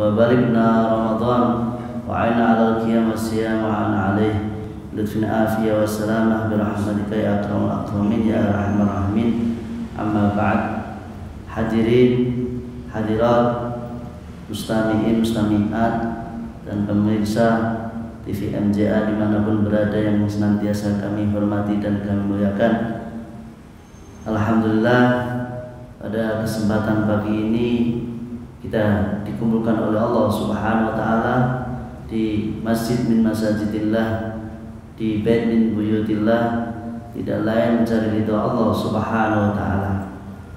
وبلغنا رمضان وعنا على القيام والصيام وعنا عليه لطف عافية والسلامة برحمتك يا أكرم الأكرمين يا أرحم الراحمين. Amma ba'd. Hadirin hadirat, mustami'in mustami'at dan pemirsa TV MJA dimanapun berada yang senantiasa kami hormati dan kami muliakan. Alhamdulillah, pada kesempatan pagi ini kita dikumpulkan oleh Allah Subhanahu wa taala di masjid min masajidillah, di bait min buyutillah, tidak lain mencari ridha Allah Subhanahu wa taala.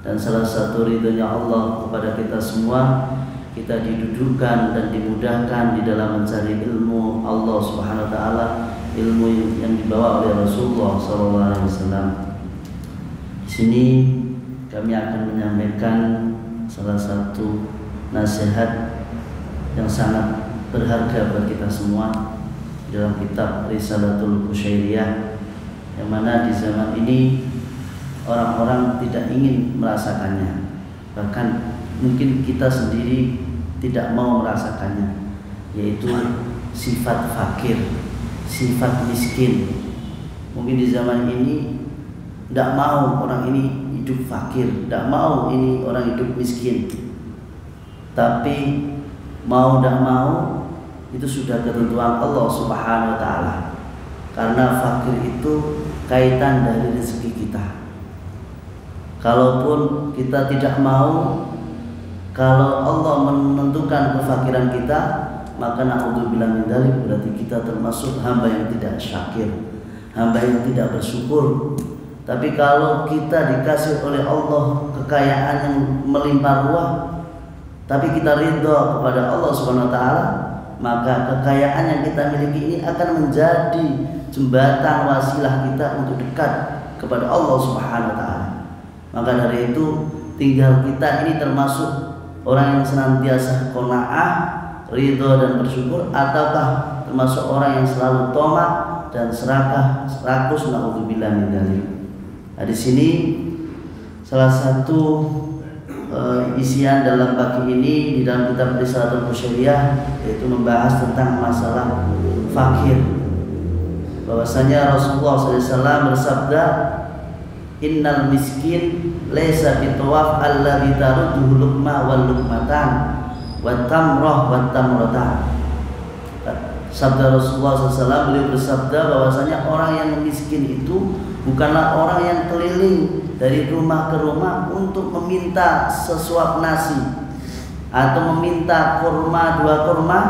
Dan salah satu ridhonya Allah kepada kita semua, kita didudukkan dan dimudahkan di dalam mencari ilmu Allah Subhanahu wa taala, ilmu yang dibawa oleh Rasulullah sallallahu alaihi wasallam. Di sini kami akan menyampaikan salah satu nasihat yang sangat berharga buat kita semua dalam kitab Risalatul Qusyairiyah, yang mana di zaman ini orang-orang tidak ingin merasakannya, bahkan mungkin kita sendiri tidak mau merasakannya, yaitu sifat fakir, sifat miskin. Mungkin di zaman ini tidak mau orang ini hidup fakir, tidak mau ini orang hidup miskin, tapi mau tidak mau itu sudah ketentuan Allah Subhanahu wa taala. Karena fakir itu kaitan dari rezeki kita. Kalaupun kita tidak mau, kalau Allah menentukan kefakiran kita, maka na'udzubillah min dzalik, berarti kita termasuk hamba yang tidak syakir, hamba yang tidak bersyukur. Tapi kalau kita dikasih oleh Allah kekayaan yang melimpah ruah, tapi kita ridha kepada Allah Subhanahu wa taala, maka kekayaan yang kita miliki ini akan menjadi jembatan wasilah kita untuk dekat kepada Allah Subhanahu wa taala. Maka dari itu tinggal kita ini termasuk orang yang senantiasa qanaah, ridha dan bersyukur, ataukah termasuk orang yang selalu tamak dan serakah, rakus, naudzubillah min dzalik. Nah, di sini salah satu isian dalam pagi ini di dalam kitab Risalatul Qusyairiyah, yaitu membahas tentang masalah fakir. Bahwasanya Rasulullah SAW bersabda, innal miskin laisa bitawaf alladzi tarudduhu luqma wal luqmatan wat tamrah wat tamratan. Sabda Rasulullah SAW, beliau bersabda bahwasanya orang yang miskin itu bukanlah orang yang keliling dari rumah ke rumah untuk meminta sesuap nasi atau meminta kurma, 2 kurma.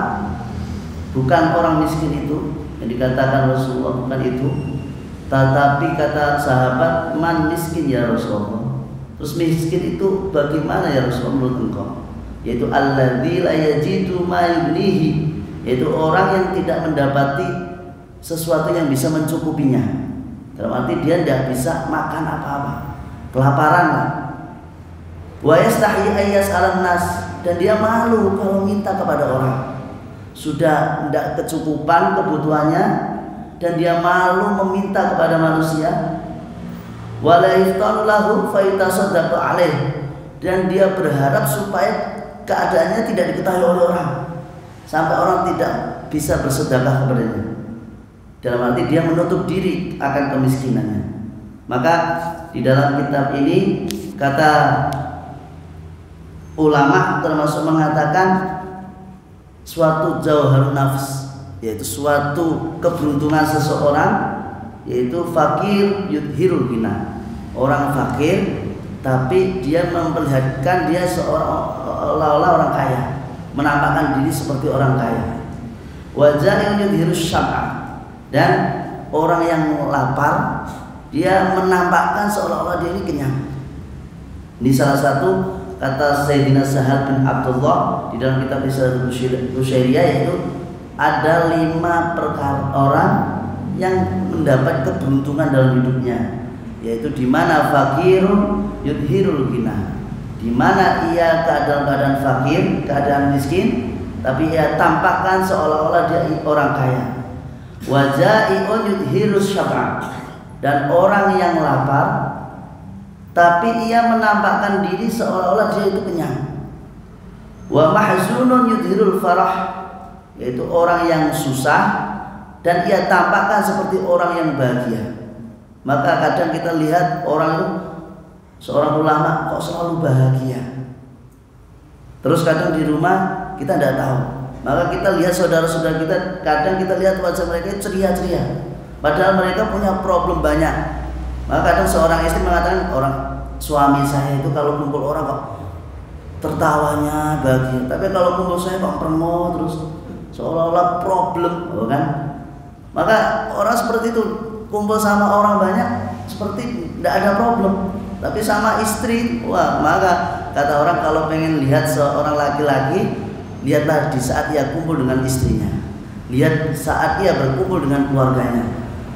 Bukan orang miskin itu yang dikatakan Rasulullah, bukan itu. Tetapi kata sahabat, man miskin ya Rasulullah. Terus miskin itu bagaimana ya Rasulullah menurut engkau? Yaitu alladzi la yajidu ma yughnihi, yaitu orang yang tidak mendapati sesuatu yang bisa mencukupinya. Dalam arti dia tidak bisa makan apa-apa, kelaparan lah. Wa yastahi ayyas'alan nas, dan dia malu kalau minta kepada orang. Sudah tidak kecukupan kebutuhannya dan dia malu meminta kepada manusia. Wala yaftanu lahu fa yatasaddaqu alaih, dan dia berharap supaya keadaannya tidak diketahui oleh orang, sampai orang tidak bisa bersedekah kepadanya. Dalam arti dia menutup diri akan kemiskinannya. Maka di dalam kitab ini kata ulama termasuk mengatakan suatu jauharun nafs, yaitu suatu keberuntungan seseorang, yaitu fakir yudhirul ghina. Orang fakir tapi dia memperlihatkan dia seolah-olah orang kaya, menampakkan diri seperti orang kaya. Wajah yudhirus syab'a, dan orang yang lapar dia menampakkan seolah-olah dia ini kenyang. Ini salah satu kata Sayyidina Sahal bin Abdullah di dalam kitab Risalatul Qusyairiyah, yaitu ada 5 perkara orang yang mendapat keberuntungan dalam hidupnya, yaitu di mana fakirun yudhirul ghina, di mana ia keadaan fakir, keadaan miskin, tapi ia tampakkan seolah-olah dia orang kaya. Wajai'un yudhirus syab'a, dan orang yang lapar tapi ia menampakkan diri seolah-olah dia itu kenyang. Wa mahzunun yudhirul farah, yaitu orang yang susah dan ia tampakkan seperti orang yang bahagia. Maka kadang kita lihat orang itu, seorang ulama kok selalu bahagia. Terus kadang di rumah kita tidak tahu. Maka kita lihat saudara-saudara kita, kadang kita lihat wajah mereka ceria-ceria, padahal mereka punya problem banyak. Maka kadang seorang istri mengatakan, orang suami saya itu kalau kumpul orang kok tertawanya bahagia, tapi kalau kumpul saya kok meremot terus, seolah-olah problem, kan? Maka orang seperti itu kumpul sama orang banyak seperti tidak ada problem, tapi sama istri, wah, maka kata orang kalau pengen lihat seorang laki-laki, lihatlah di saat ia kumpul dengan istrinya, lihat saat ia berkumpul dengan keluarganya.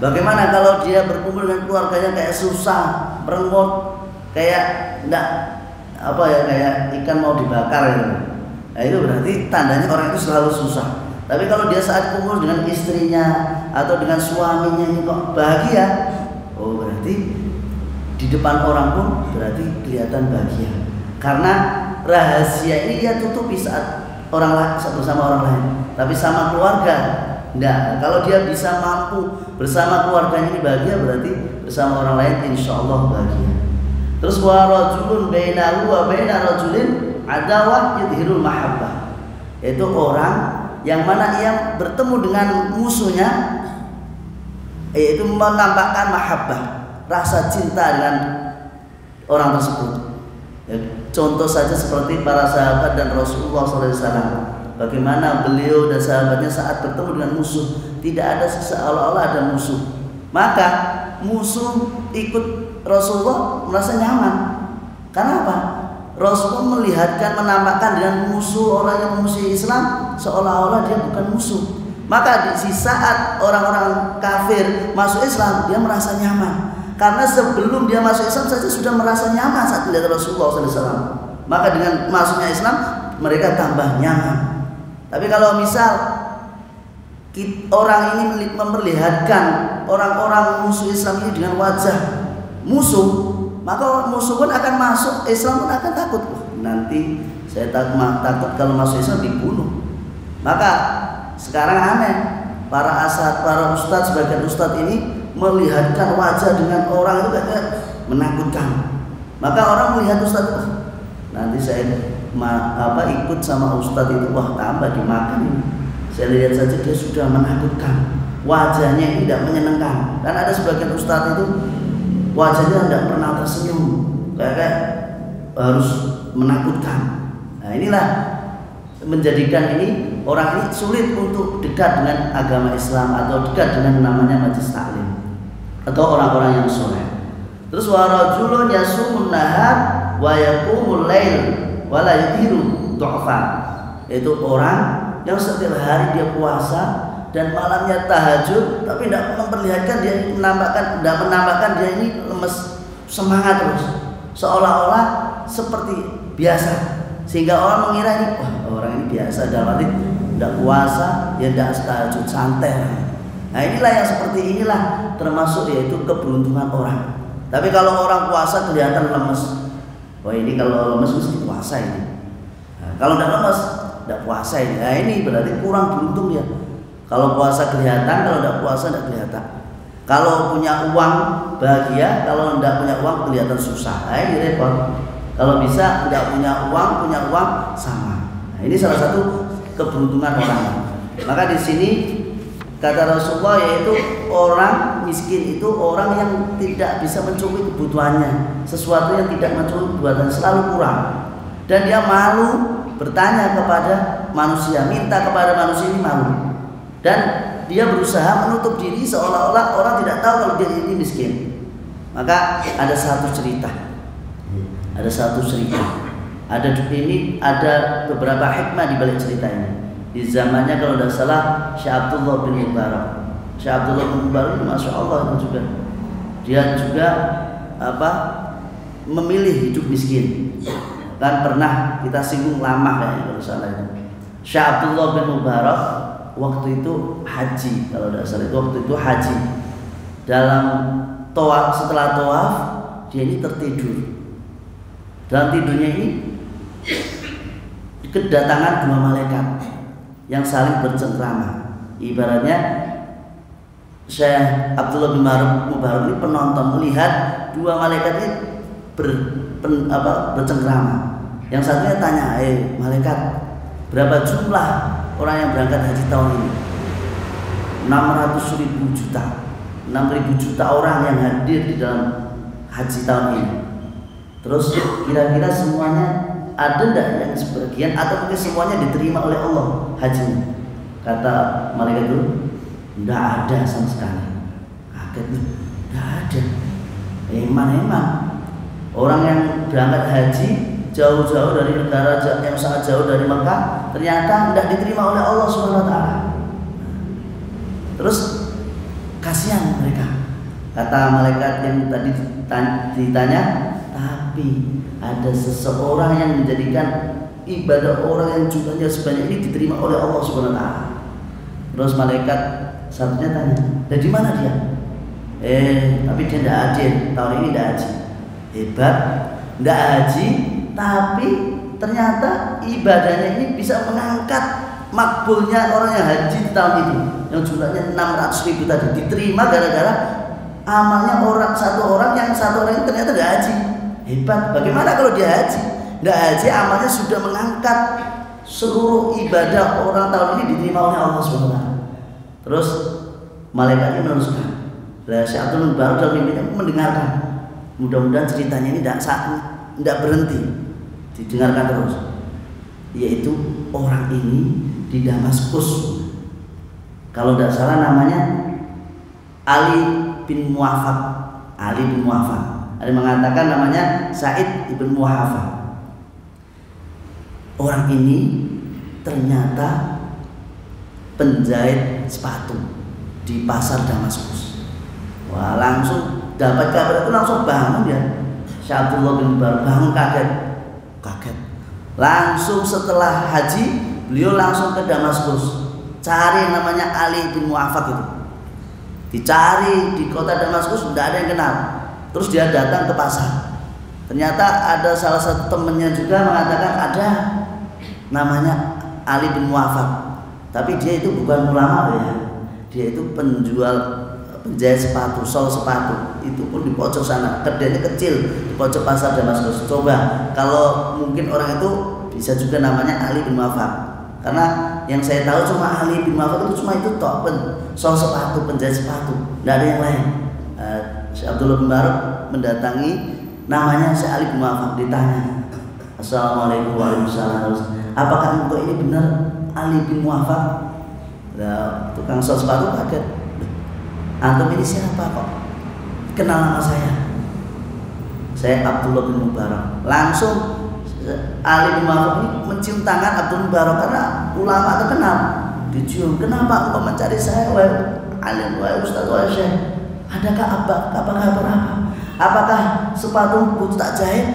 Bagaimana kalau dia berkumpul dengan keluarganya kayak susah, merengut, kayak enggak apa ya, kayak ikan mau dibakar gitu. Nah, itu berarti tandanya orang itu selalu susah. Tapi kalau dia saat kumpul dengan istrinya atau dengan suaminya ini kok bahagia, oh berarti di depan orang pun berarti kelihatan bahagia. Karena rahasia ini dia tutupi saat orang lain bersama orang lain, tapi sama keluarga enggak. Kalau dia bisa mampu bersama keluarganya ini bahagia, berarti bersama orang lain insya Allah bahagia. Terus wa rajulun bainahu wa baina rajulin adawah yudhirul mahabbah, yaitu orang yang mana ia bertemu dengan musuhnya, yaitu menampakkan mahabbah, rasa cinta dengan orang tersebut. Ya, contoh saja seperti para sahabat dan Rasulullah SAW, bagaimana beliau dan sahabatnya saat bertemu dengan musuh, tidak ada seolah-olah ada musuh, maka musuh ikut Rasulullah merasa nyaman. Karena apa? Rasulullah melihatkan, menampakkan dengan musuh orang yang memusuhi Islam seolah-olah dia bukan musuh. Maka di saat orang-orang kafir masuk Islam, dia merasa nyaman. Karena sebelum dia masuk Islam saja sudah merasa nyaman saat melihat Rasulullah SAW. Maka dengan masuknya Islam, mereka tambah nyaman. Tapi kalau misal orang ini memperlihatkan orang-orang musuh Islam ini dengan wajah musuh, maka musuh pun akan masuk Islam, pun akan takut. Nanti saya takut kalau masuk Islam dibunuh. Maka sekarang aneh, para asad, para ustadz, sebagian ustadz ini melihatkan wajah dengan orang itu kayak menakutkan. Maka orang melihat ustadz itu, nanti saya ikut sama ustadz itu, wah tambah dimakan ini. Saya lihat saja dia sudah menakutkan, wajahnya ini tidak menyenangkan. Dan ada sebagian ustadz itu wajahnya tidak pernah tersenyum, kayak harus menakutkan. Nah inilah menjadikan ini orang ini sulit untuk dekat dengan agama Islam atau dekat dengan namanya majelis taklim atau orang-orang yang soleh. Terus wa rajulun yasumun nahar wa yaqumul lail wa la yudhiru du'fan, yaitu orang yang setiap hari dia puasa dan malamnya tahajud, tapi tidak memperlihatkan dia menambahkan dia ini lemes, semangat terus, seolah-olah seperti biasa, sehingga orang mengira ini, wah orang ini biasa, dalam arti tidak puasa, dia tidak tahajud, santai. Nah inilah yang seperti inilah termasuk yaitu keberuntungan orang. Tapi kalau orang puasa kelihatan lemes, wah ini kalau lemes mesti puasa ini. Nah, kalau tidak lemes, tidak puasa ini. Nah ini berarti kurang beruntung ya. Kalau puasa kelihatan, kalau tidak puasa tidak kelihatan. Kalau punya uang bahagia, kalau tidak punya uang kelihatan susah. Nah ini repot. Kalau bisa tidak punya uang sama. Nah ini salah satu keberuntungan orang. Maka di sini kata Rasulullah, yaitu orang miskin itu orang yang tidak bisa mencukupi kebutuhannya, sesuatu yang tidak mencukupi kebutuhan selalu kurang, dan dia malu bertanya kepada manusia, minta kepada manusia ini malu, dan dia berusaha menutup diri seolah-olah orang tidak tahu kalau dia ini miskin. Maka ada satu cerita, ada beberapa hikmah di balik cerita ini. Di zamannya kalau tidak salah Syekh Abdullah bin Mubarak. Syekh Abdullah bin Mubarak itu masya Allah itu juga, dia juga memilih hidup miskin. Kan pernah kita singgung lama kayaknya kalau salah itu. Syekh Abdullah bin Mubarak waktu itu haji, kalau tidak salah itu waktu itu haji. Dalam tawaf, setelah tawaf dia ini tertidur. Dalam tidurnya ini kedatangan dua malaikat yang saling bercengkrama. Ibaratnya Syekh Abdullah bin Mubarak ini penonton melihat dua malaikat ini bercengkrama. Yang satunya tanya, malaikat, berapa jumlah orang yang berangkat haji tahun ini? 600.000 juta. 6.000 juta orang yang hadir di dalam haji tahun ini. Terus kira-kira semuanya ada enggak yang sebagian atau mungkin semuanya diterima oleh Allah hajinya? Kata malaikat itu, enggak ada sama sekali. Kaget itu, enggak ada. Emang orang yang berangkat haji jauh-jauh dari negara yang sangat jauh dari Mekah ternyata tidak diterima oleh Allah Subhanahu wa taala. Terus kasihan mereka. Kata malaikat yang tadi ditanya, tapi ada seseorang yang menjadikan ibadah orang yang jumlahnya sebanyak ini diterima oleh Allah Subhanahu wa taala. Terus malaikat satunya tanya, "Dari mana dia?" Tapi dia tidak haji tahun ini, tidak haji. Hebat, tidak haji, tapi ternyata ibadahnya ini bisa mengangkat makbulnya orang yang haji di tahun itu, yang jumlahnya 600.000 tadi diterima gara-gara amalnya satu orang ini ternyata tidak haji. Hebat. Bagaimana kalau dia haji? Tidak haji, amalnya sudah mengangkat seluruh ibadah orang tahun ini diterima oleh Allah SWT. Terus malaikatnya meneruskan. Syekh Abdul baru dalam mimpinya mendengarkan. Mudah-mudahan ceritanya ini tidak berhenti, didengarkan terus. Yaitu orang ini di Damaskus. Kalau tidak salah namanya Ali bin Mu'afak. Ada mengatakan namanya Said ibn Mu'afak. Orang ini ternyata penjahit sepatu di pasar Damaskus. Wah, langsung dapat kabar itu langsung bangun ya. Syekh Abdullah bin Mubarak bangun kaget. Langsung setelah haji beliau langsung ke Damaskus, cari yang namanya Ali bin Mu'afak itu. Dicari di kota Damaskus, tidak ada yang kenal. Terus dia datang ke pasar. Ternyata ada salah satu temannya juga mengatakan ada namanya Ali bin Mu'afak. Tapi dia itu bukan ulama ya. Dia itu penjahit sepatu, sol sepatu. Itu pun di pojok sana. Kedainya kecil di pojok pasar Damaskus. Coba kalau mungkin orang itu bisa juga namanya Ali bin Mu'afak. Karena yang saya tahu cuma Ali bin Mu'afak itu cuma itu tok, sol sepatu, penjahit sepatu. Tidak ada yang lain. Syekh Abdullah bin Mubarak mendatangi namanya Syekh Ali bin Mu'afak, ditanya, "Assalamualaikum warahmatullahi wabarakatuh. Apakah engkau ini benar Ali bin Mu'afak?" Nah, tukang sol sepatu kaget. "Antum ini siapa kok? Kenal nama saya?" "Saya Abdullah bin Mubarak." Langsung Ali bin Mu'afak ini mencium tangan Abdullah bin Mubarak karena ulama terkenal. Dicium, "Kenapa engkau mencari saya, wahai alim, wahai ustaz, wahai syekh? Adakah kabar apa? Apakah sepatu butuh tak jahit?"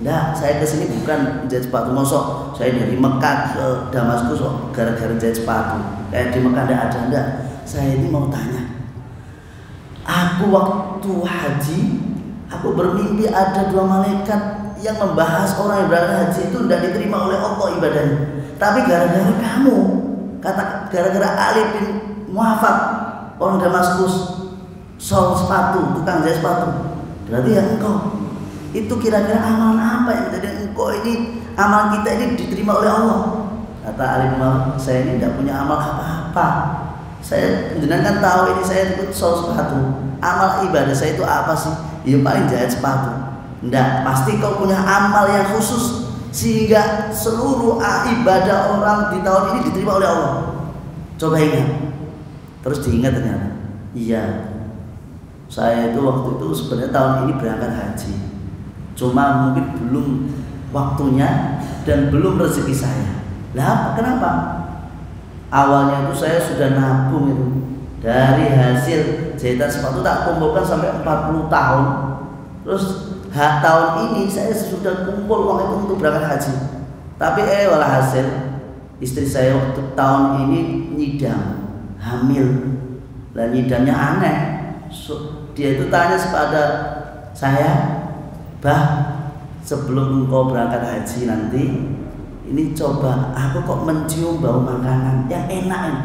"Enggak, saya kesini bukan jahit sepatu. Mosok saya dari Mekah ke Damaskus gara-gara jahit sepatu. Kayak di Mekah ada. Enggak. Saya ini mau tanya. Aku waktu haji, aku bermimpi ada dua malaikat yang membahas orang yang berangkat haji itu tidak diterima oleh Allah ibadahnya. Tapi gara-gara kamu, gara-gara Ali bin Mu'afak, orang Damaskus, sol sepatu, tukang jahit sepatu. Berarti ya engkau. Itu kira-kira amal apa yang menjadi engkau ini, amal kita ini diterima oleh Allah?" Kata Ali bin Mu'afak, "Saya ini tidak punya amal apa-apa. Saya jenengan tahu ini saya ikut sol sepatu. Amal ibadah saya itu apa sih? Ya paling jahit sepatu." "Enggak, pasti kau punya amal yang khusus sehingga seluruh ibadah orang di tahun ini diterima oleh Allah. Coba ingat." Terus diingat ternyata, "Iya, saya itu waktu itu sebenarnya tahun ini berangkat haji. Cuma mungkin belum waktunya dan belum rezeki saya." "Lah, kenapa?" "Awalnya itu saya sudah nabung itu. Dari hasil jahitan sepatu tak kumpulkan sampai 40 tahun. Terus tahun ini saya sudah kumpul uang itu untuk berangkat haji. Tapi walhasil istri saya waktu tahun ini nyidam, hamil. Lah nyidamnya aneh. Dia itu tanya kepada saya, "Bah, sebelum engkau berangkat haji nanti, ini coba aku kok mencium bau makanan yang enak ini.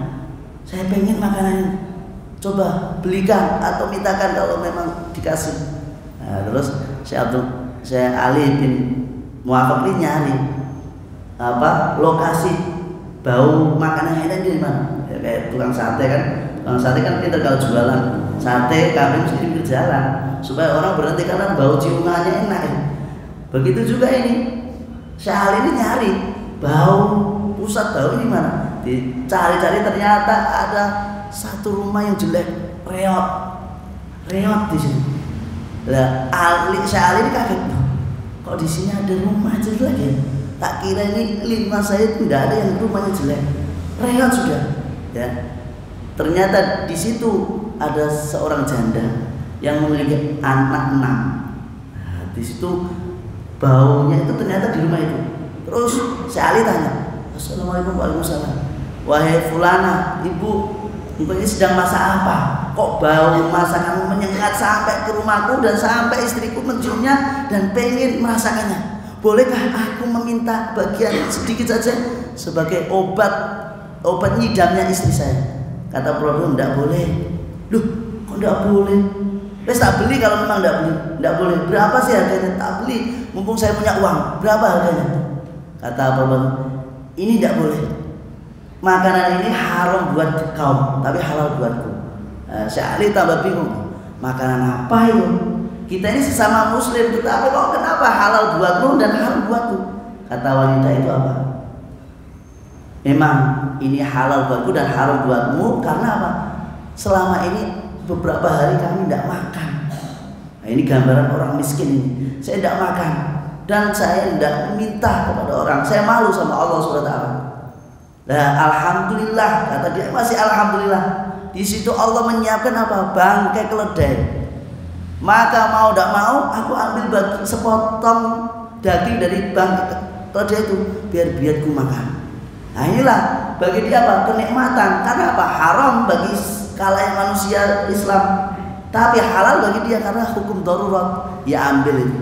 Saya pengen makanan ini. Coba belikan atau mintakan kalau memang dikasih. Nah, terus saya Ali bin Muwaffaq ini nyari lokasi bau makanan enak di mana? Ya, kayak tukang sate kan. Tukang sate kan kita kalau jualan sate kambing mesti di pinggir jalan supaya orang berhenti karena bau ciumannya enak. Begitu juga ini. Syekh Ali ini nyari pusat bau ini mana? Dicari-cari ternyata ada satu rumah yang jelek, reot di sini. Lah Syekh Ali ini kaget. Kok di sini ada rumah jelek ya? Tak kira ini lima saya itu tidak ada yang rumahnya jelek, reot sudah. Ya, ternyata di situ ada seorang janda yang memiliki anak 6. Nah, di situ baunya itu ternyata di rumah itu. Terus si Ali tanya, Assalamualaikum warahmatullahi wabarakatuh. Wahai fulana, ibu ini sedang masak apa? Kok bau masakanmu menyengat sampai ke rumahku dan sampai istriku menciumnya dan pengen merasakannya? Bolehkah aku meminta bagian sedikit saja sebagai obat nyidamnya istri saya? Kata Rasulullah, tidak boleh. Loh, kok tidak boleh? Wes tak beli kalau memang tidak boleh. Berapa sih harganya? Tak beli, mumpung saya punya uang. Berapa harganya? Kata Rasulullah, ini tidak boleh. Makanan ini haram buat kaum, tapi halal buatku. Syekh Ali tambah bingung. Makanan apa itu? Kita ini sesama muslim, tetapi kok kenapa halal buatmu dan haram buatku? Kata wanita itu apa? Memang ini halal buatku dan haram buatmu karena apa? Selama ini beberapa hari kami tidak makan. Nah, ini gambaran orang miskin ini. Saya tidak makan dan saya tidak minta kepada orang. Saya malu sama Allah SWT. Nah, alhamdulillah, kata dia masih alhamdulillah. Di situ Allah menyiapkan apa? Bangkai keledai. Maka mau tidak mau aku ambil sepotong daging dari bangkai keledai itu biar biadku makan. Nah, inilah bagi dia apa? Kenikmatan. Karena apa? Haram bagi kalayak manusia Islam, tapi halal bagi dia karena hukum darurat. Dia ambil itu.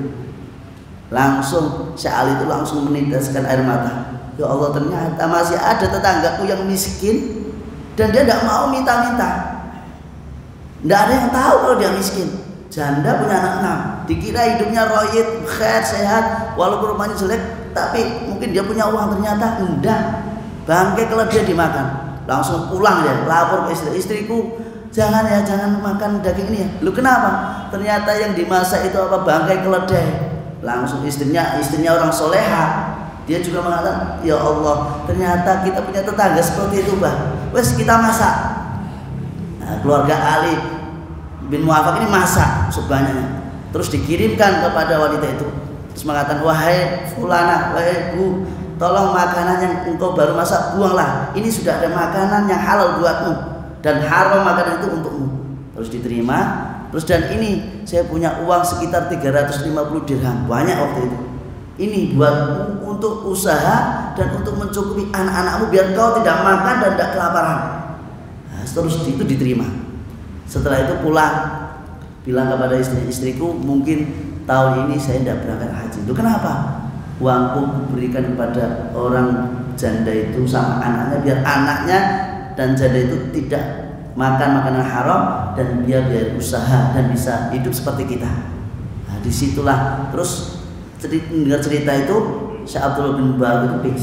Langsung Syekh Ali itu langsung meneteskan air mata. Ya Allah, ternyata masih ada tetanggaku yang miskin dan dia tidak mau minta-minta. Tidak ada yang tahu kalau dia miskin. Janda punya anak 6, dikira hidupnya royid, khair, sehat, walaupun rumahnya jelek, tapi mungkin dia punya uang. Ternyata enggak. Bangkai keledai dimakan. Langsung pulang dia, lapor ke istriku, jangan makan daging ini ya. Lu kenapa? Ternyata yang dimasak itu apa? Bangkai keledai. Langsung istrinya orang soleha, dia juga mengatakan, ya Allah, ternyata kita punya tetangga seperti itu, bah. Wes kita masak. Nah, keluarga Ali bin Muwaffaq ini masak sebanyaknya, terus dikirimkan kepada wanita itu. Terus mengatakan, wahai fulana, wahai bu, tolong makanan yang engkau baru masak buanglah. Ini sudah ada makanan yang halal buatmu dan haram makanan itu untukmu. Terus diterima. Terus dan ini saya punya uang sekitar 350 dirham, banyak waktu itu. Ini buatmu untuk usaha dan untuk mencukupi anak-anakmu biar kau tidak makan dan tidak kelaparan. Nah, terus itu diterima. Setelah itu pulang, bilang kepada istriku, mungkin tahun ini saya tidak berangkat haji. Itu kenapa? Uangku berikan kepada orang janda itu sama anaknya biar anaknya dan janda itu tidak makan makanan haram dan biar usaha dan bisa hidup seperti kita. Nah, disitulah terus dengar cerita itu Syekh Abdullah bin Mubarak itu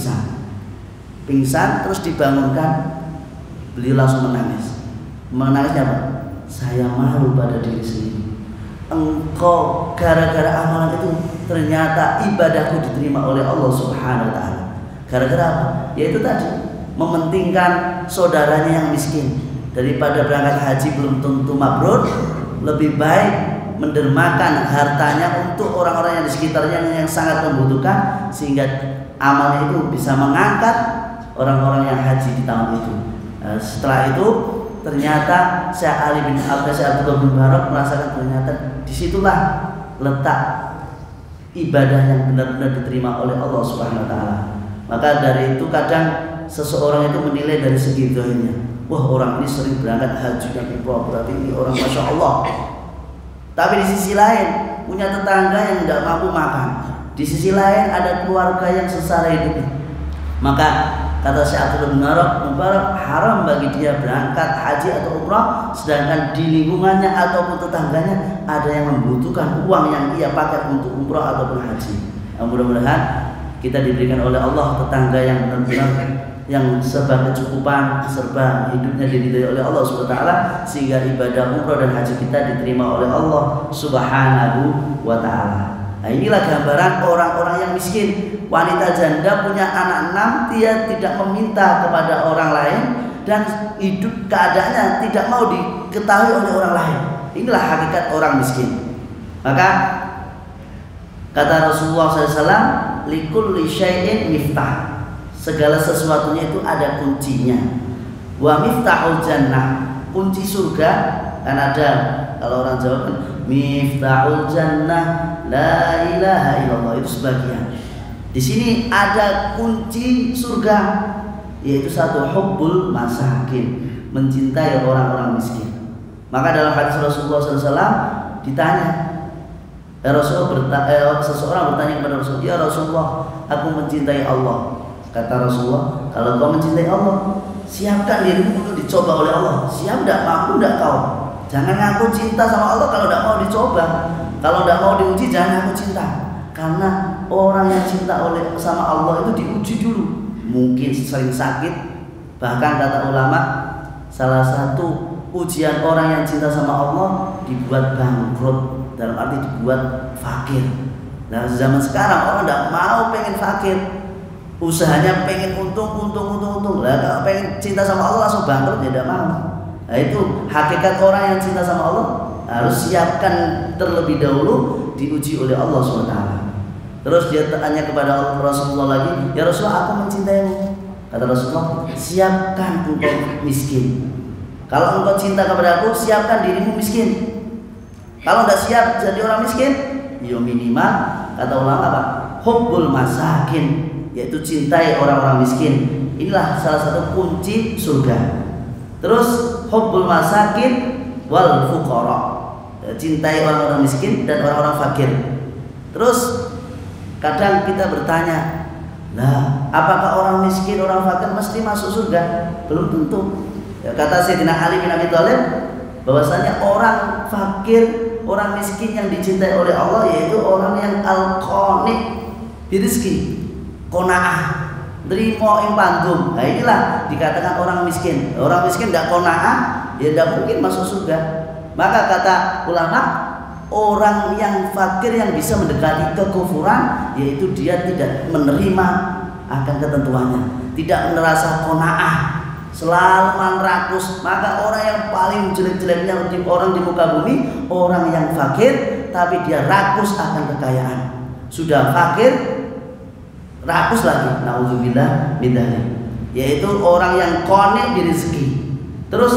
pingsan terus dibangunkan, beliau langsung menangisnya apa? Saya malu pada diri sendiri. Engkau gara-gara amalan itu ternyata ibadahku diterima oleh Allah Subhanahu wa taala. Gara-gara apa? Yaitu tadi mementingkan saudaranya yang miskin. Daripada berangkat haji belum tentu mabrur, lebih baik mendermakan hartanya untuk orang-orang yang di sekitarnya yang sangat membutuhkan, sehingga amalnya itu bisa mengangkat orang-orang yang haji di tahun itu. Setelah itu ternyata Syekh Ali bin Abdullah bin Mubarak merasakan ternyata disitulah letak ibadah yang benar-benar diterima oleh Allah Subhanahu wa taala. Maka dari itu kadang seseorang itu menilai dari segi zahirnya. Wah, orang ini sering berangkat haji dan umrah, berarti ini orang Masya Allah. Tapi di sisi lain punya tetangga yang tidak mampu makan. Di sisi lain ada keluarga yang sengsara hidupnya. Maka kata Syekh Abdul Mubarak, haram bagi dia berangkat haji atau umrah sedangkan di lingkungannya ataupun tetangganya ada yang membutuhkan uang yang ia pakai untuk umrah ataupun haji. Mudah-mudahan kita diberikan oleh Allah tetangga yang benar-benar yang serba kecukupan, serba hidupnya diridhai oleh Allah Subhanahu wa taala, sehingga ibadah umrah dan haji kita diterima oleh Allah Subhanahu wa taala. Nah, inilah gambaran orang-orang yang miskin. Wanita janda punya anak 6, dia tidak meminta kepada orang lain dan hidup keadaannya tidak mau diketahui oleh orang lain. Inilah hakikat orang miskin. Maka kata Rasulullah SAW, likulli syai'in miftah. Segala sesuatunya itu ada kuncinya. Wa miftahul jannah, kunci surga kan ada. Kalau orang Jawa kan miftahul jannah la ilaha illallah, itu sebagian. Di sini ada kunci surga, yaitu satu, hubbul masakin, mencintai orang-orang miskin. Maka dalam hadis Rasulullah SAW ditanya, seseorang bertanya kepada Rasulullah, ya Rasulullah, aku mencintai Allah. Kata Rasulullah, kalau kau mencintai Allah, siapkan dirimu untuk dicoba oleh Allah. Siap tidak? Mampu tidak kau? Jangan ngaku cinta sama Allah kalau tidak mau dicoba. Kalau tidak mau diuji, jangan ngaku cinta. Karena orang yang cinta sama Allah itu diuji dulu. Mungkin sering sakit. Bahkan kata ulama, salah satu ujian orang yang cinta sama Allah dibuat bangkrut, dalam arti dibuat fakir. Nah, zaman sekarang orang tidak mau pengen fakir. Usahanya pengen untung. Lah kalau pengen cinta sama Allah langsung bangkrut, ya tidak mau. Nah, itu hakikat orang yang cinta sama Allah, harus siapkan terlebih dahulu diuji oleh Allah SWT. Terus dia tanya kepada Rasulullah lagi, ya Rasulullah, aku mencintaimu. Kata Rasulullah, siapkan engkau miskin. Kalau engkau cinta kepada aku, siapkan dirimu miskin. Kalau tidak siap jadi orang miskin, ya minimal kata ulama apa? Hubbul masakin, yaitu cintai orang-orang miskin. Inilah salah satu kunci surga. Terus hubbul masakin wal fuqara, cintai orang-orang miskin dan orang-orang fakir. Terus kadang kita bertanya, nah apakah orang miskin, orang fakir mesti masuk surga? Belum tentu. Ya, kata Sayyidina Ali bin Abi Thalib bahwasanya orang fakir, orang miskin yang dicintai oleh Allah yaitu orang yang al-qani birizki, qanaah, nerimo ing pandum. Nah, inilah dikatakan orang miskin. Orang miskin tidak qanaah, ya tidak mungkin masuk surga. Maka kata ulama, orang yang fakir yang bisa mendekati kekufuran yaitu dia tidak menerima akan ketentuannya, tidak merasa qanaah, selalu rakus. Maka orang yang paling jelek-jeleknya orang di muka bumi, orang yang fakir tapi dia rakus akan kekayaan. Sudah fakir, rakus lagi, naudzubillah min dzalik, yaitu orang yang qani di rezeki. Terus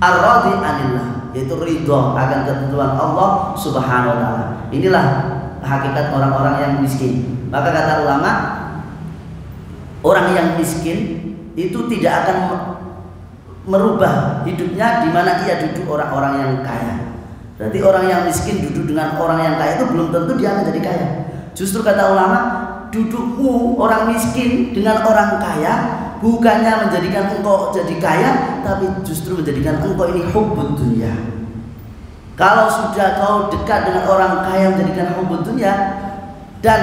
ar-radhi anillah, yaitu ridho akan ketentuan Allah Subhanahu wa taala. Inilah hakikat orang-orang yang miskin. Maka kata ulama, orang yang miskin itu tidak akan merubah hidupnya di mana ia duduk orang-orang yang kaya. Berarti orang yang miskin duduk dengan orang yang kaya itu belum tentu dia akan jadi kaya. Justru kata ulama, dudukmu orang miskin dengan orang kaya bukannya menjadikan engkau jadi kaya, tapi justru menjadikan engkau ini hubbud dunya. Kalau sudah kau dekat dengan orang kaya menjadikan hubbud dunya dan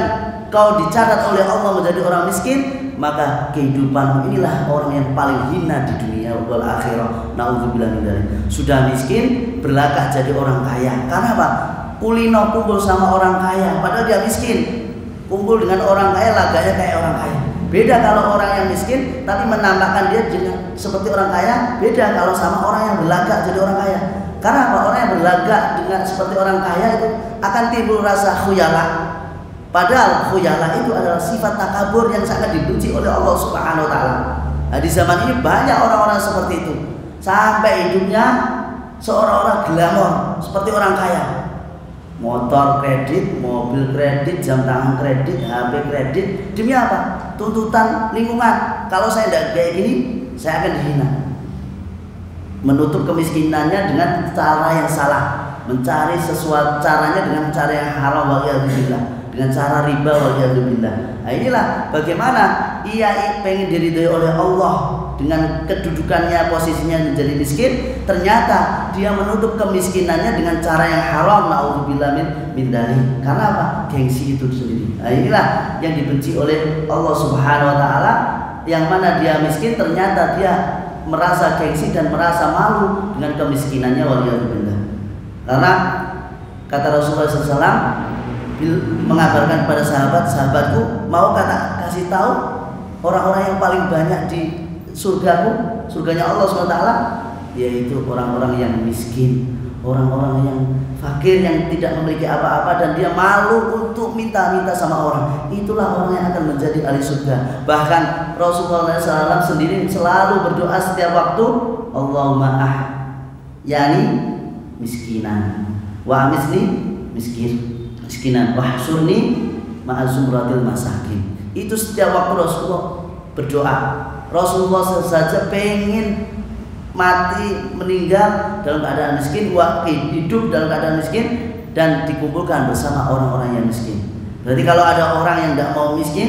kau dicatat oleh Allah menjadi orang miskin, maka kehidupanmu inilah orang yang paling hina di dunia wal akhirah. Naudzubillah min dzalik. Sudah miskin berlakah jadi orang kaya. Karena apa? Kulino kumpul sama orang kaya padahal dia miskin. Kumpul dengan orang kaya laganya kayak orang kaya. Beda kalau orang yang miskin tapi menampakkan dia dengan seperti orang kaya, beda kalau sama orang yang berlagak jadi orang kaya. Karena apa? Orang yang berlagak dengan seperti orang kaya itu akan timbul rasa khuyala. Padahal khuyala itu adalah sifat takabur yang sangat dibenci oleh Allah Subhanahu wa taala. Nah, di zaman ini banyak orang-orang seperti itu. Sampai hidupnya seolah-olah glamor seperti orang kaya. Motor kredit, mobil kredit, jam tangan kredit, HP kredit. Demi apa? Tuntutan lingkungan. Kalau saya tidak kayak gini, saya akan dihina. Menutup kemiskinannya dengan cara yang salah, mencari sesuatu caranya dengan cara yang haram, waliyadzubillah, dengan cara riba, waliyadzubillah. Nah, inilah bagaimana ia pengen diridhoi oleh Allah dengan kedudukannya, posisinya menjadi miskin, ternyata dia menutup kemiskinannya dengan cara yang haram. Nauzubillah min dzalik. Karena apa? Gengsi itu sendiri. Nah, inilah yang dibenci oleh Allah Subhanahu wa taala, yang mana dia miskin ternyata dia merasa gengsi dan merasa malu dengan kemiskinannya, waliyadzubillah. Karena kata Rasulullah SAW mengabarkan kepada sahabatku, mau kasih tahu orang-orang yang paling banyak di surganya Allah SWT, yaitu orang-orang yang miskin, orang-orang yang fakir, yang tidak memiliki apa-apa dan dia malu untuk minta-minta sama orang. Itulah orang yang akan menjadi ahli surga. Bahkan Rasulullah SAW sendiri selalu berdoa setiap waktu, Allahumma yani miskinan wa amisni miskinan wahsurni ma'azumratil masakin. Itu setiap waktu Rasulullah berdoa. Rasulullah saja pengen mati, meninggal dalam keadaan miskin, hidup dalam keadaan miskin, dan dikumpulkan bersama orang-orang yang miskin. Berarti kalau ada orang yang tidak mau miskin,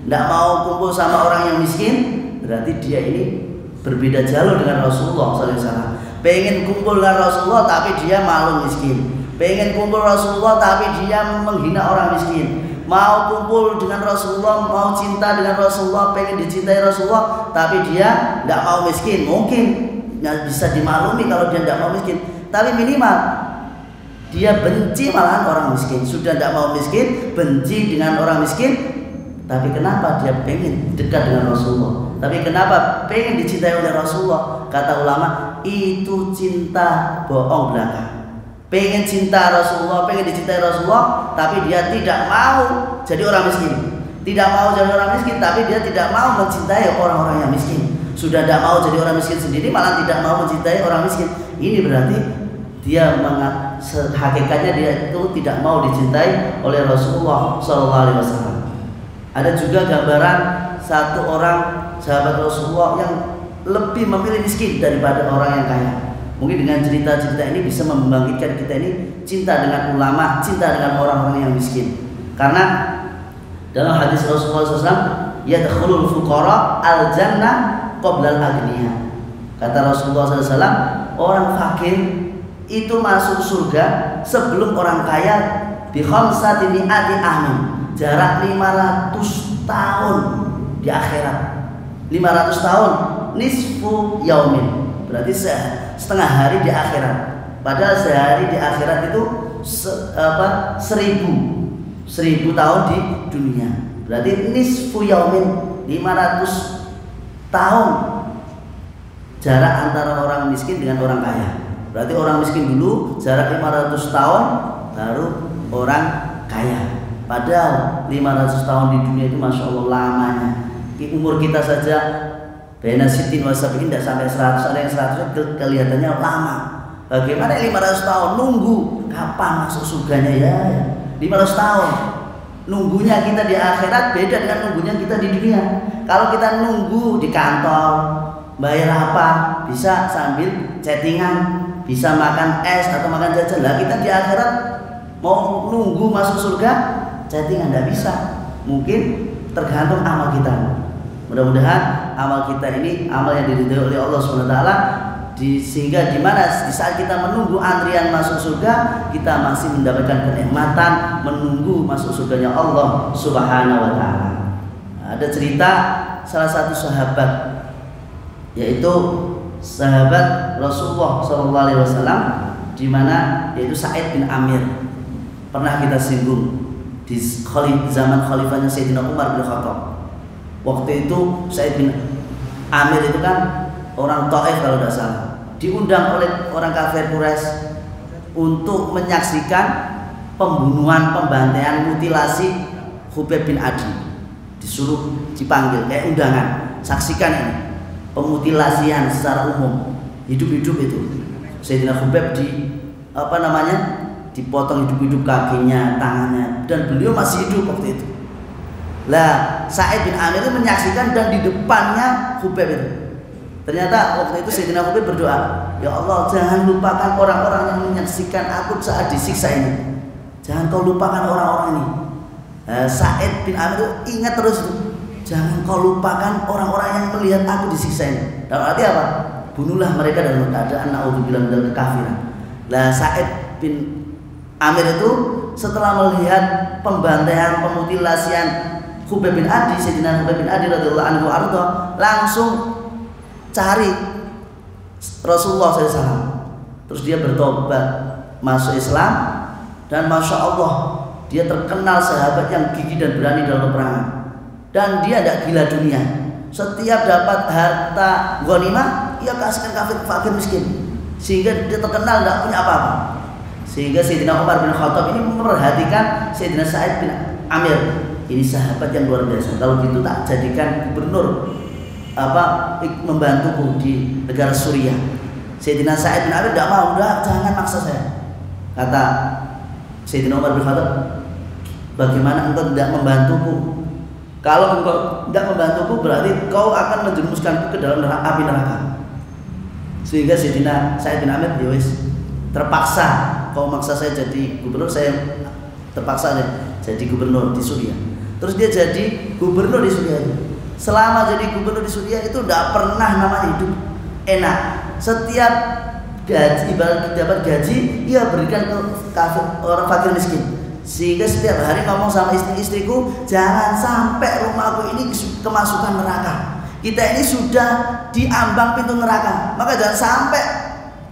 tidak mau kumpul sama orang yang miskin, berarti dia ini berbeda jalur dengan Rasulullah SAW. Pengen kumpul dengan Rasulullah tapi dia malu miskin. Pengen kumpul Rasulullah tapi dia menghina orang miskin. Mau kumpul dengan Rasulullah, mau cinta dengan Rasulullah, pengen dicintai Rasulullah, tapi dia tidak mau miskin. Mungkin nggak bisa dimaklumi kalau dia tidak mau miskin, tapi minimal dia benci malahan orang miskin. Sudah tidak mau miskin, benci dengan orang miskin, tapi kenapa dia pengen dekat dengan Rasulullah? Tapi kenapa pengen dicintai oleh Rasulullah? Kata ulama, itu cinta bohong belaka. Pengen cinta Rasulullah, pengen dicintai Rasulullah, tapi dia tidak mau jadi orang miskin. Tidak mau jadi orang miskin, tapi dia tidak mau mencintai orang-orang yang miskin. Sudah tidak mau jadi orang miskin sendiri, malah tidak mau mencintai orang miskin. Ini berarti dia hakikatnya dia itu tidak mau dicintai oleh Rasulullah SAW. Ada juga gambaran satu orang sahabat Rasulullah yang lebih memilih miskin daripada orang yang kaya. Mungkin dengan cerita-cerita ini bisa membangkitkan kita ini cinta dengan ulama, cinta dengan orang-orang yang miskin. Karena dalam hadis Rasulullah SAW, yadkhulul fuqara al-jannah qabla al-aghniya. Kata Rasulullah SAW, orang fakir itu masuk surga sebelum orang kaya bi khamsati mi'ati amin. Jarak 500 tahun di akhirat. 500 tahun nisfu yaumin. Berarti setengah hari di akhirat. Padahal sehari di akhirat itu 1000 tahun di dunia. Berarti nisfu yaumin, 500 tahun jarak antara orang miskin dengan orang kaya. Berarti orang miskin dulu jarak 500 tahun baru orang kaya. Padahal 500 tahun di dunia itu Masya Allah lamanya. Umur kita saja Bena sitin wasabiin tidak sampai 100, ada yang 100 kelihatannya lama. Bagaimana 500 tahun nunggu kapan masuk surganya ya? 500 tahun nunggunya kita di akhirat beda dengan nunggunya kita di dunia. Kalau kita nunggu di kantor bayar apa bisa sambil chattingan, bisa makan es atau makan jajan. Lah kita di akhirat mau nunggu masuk surga chattingan tidak bisa. Mungkin tergantung amal kita. Mudah-mudahan amal kita ini amal yang diridhoi oleh Allah SWT, sehingga di saat kita menunggu antrian masuk surga, kita masih mendapatkan kenikmatan menunggu masuk surganya Allah Subhanahu wa taala. Ada cerita salah satu sahabat, yaitu sahabat Rasulullah SAW, di mana yaitu Sa'id bin Amir. Pernah kita singgung di zaman khalifahnya Sayyidina Umar bin Khattab. Waktu itu Sa'id bin Amir itu kan orang Taif kalau tidak salah, diundang oleh orang kafir Quraisy untuk menyaksikan pembunuhan, pembantaian, mutilasi Khubayb bin Adi. Disuruh dipanggil kayak undangan, saksikan ini pemutilasian secara umum, hidup-hidup itu. Sayyidina Khubayb dipotong hidup-hidup kakinya, tangannya, dan beliau masih hidup waktu itu. Lah Sa'id bin Amir itu menyaksikan dan di depannya Khubayb itu. Ternyata waktu itu Sayyidina Khubayb berdoa, ya Allah jangan lupakan orang-orang yang menyaksikan aku saat disiksa ini. Jangan kau lupakan orang-orang ini. Sa'id bin Amir itu ingat terus itu. jangan kau lupakan orang-orang yang melihat aku disiksa ini. Dalam arti apa? Bunuhlah mereka dalam keadaan naudzubillah minal kafiran. Lah Sa'id bin Amir itu setelah melihat pembantaian, pemutilasian Khubayb bin Adi, Sayyidina Khubayb bin Adi radhiyallahu anhu arda, langsung cari Rasulullah SAW. Terus dia bertobat, masuk Islam, dan masya Allah dia terkenal sahabat yang gigih dan berani dalam peperangan. Dan dia tidak gila dunia. Setiap dapat harta ghanimah, ia kasihkan kafir, fakir, miskin. Sehingga dia terkenal tidak punya apa-apa. Sehingga Sayyidina Umar bin Khattab ini memperhatikan Sayyidina Sa'id bin Amir. Ini sahabat yang luar biasa. Kalau gitu tak jadikan gubernur membantuku di negara Suriah. Sayyidina Sa'id bin Amir tidak mau, udah jangan maksa saya. Kata Sayyidina Umar bin Khattab, bagaimana engkau tidak membantuku? Kalau engkau tidak membantuku berarti kau akan menjerumuskanku ke dalam api neraka. Sehingga Sayyidina Sa'id bin Amir, ya wis, terpaksa kau maksa saya jadi gubernur, saya terpaksa jadi gubernur di Suriah. Terus dia jadi gubernur di Suriah. Selama jadi gubernur di Suriah itu tidak pernah namanya hidup enak. Setiap gaji, ibarat dapat gaji, ia berikan ke orang fakir miskin. Sehingga setiap hari ngomong sama istri-istriku, jangan sampai rumahku ini kemasukan neraka. Kita ini sudah diambang pintu neraka, maka jangan sampai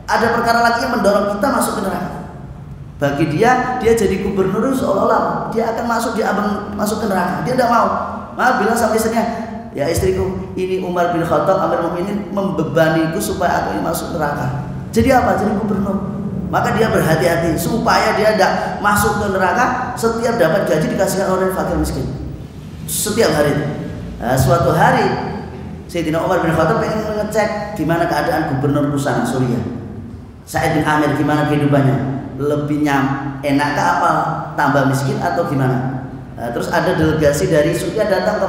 ada perkara lagi yang mendorong kita masuk ke neraka. Bagi dia jadi gubernur seolah-olah dia akan masuk ke neraka. Dia tidak mau. Maka bilang sama istrinya, ya istriku, ini Umar bin Khattab Amirul Mukminin membebaniku supaya aku ini masuk neraka. Jadi apa? Jadi gubernur. Maka dia berhati-hati supaya dia tidak masuk ke neraka. Setiap dapat gaji dikasihkan orang fakir miskin. Setiap hari. Nah, suatu hari Sayyidina Umar bin Khattab ingin mengecek gimana keadaan gubernur pusat Suriah. Sa'id bin Amir gimana kehidupannya? Lebih enakkah apa tambah miskin atau gimana? Nah, terus ada delegasi dari Suriah datang ke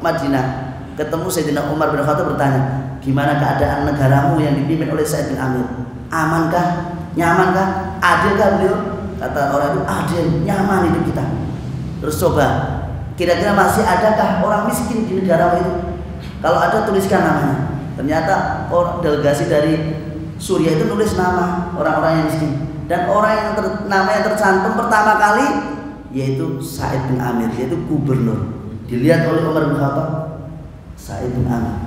Madinah, ketemu Sayyidina Umar bin Khattab bertanya, gimana keadaan negaramu yang dipimpin oleh Sa'id bin Amir? Amankah? Nyamankah? Adilkah beliau? Kata orang itu, adil, nyaman hidup kita. Terus coba, kira-kira masih adakah orang miskin di negara itu? Kalau ada tuliskan namanya. Ternyata delegasi dari Suriah itu nulis nama orang-orang yang miskin. Dan orang yang nama yang tercantum pertama kali yaitu Sa'id bin Amir, yaitu gubernur. Dilihat oleh Umar bin Khattab, Sa'id bin Amir.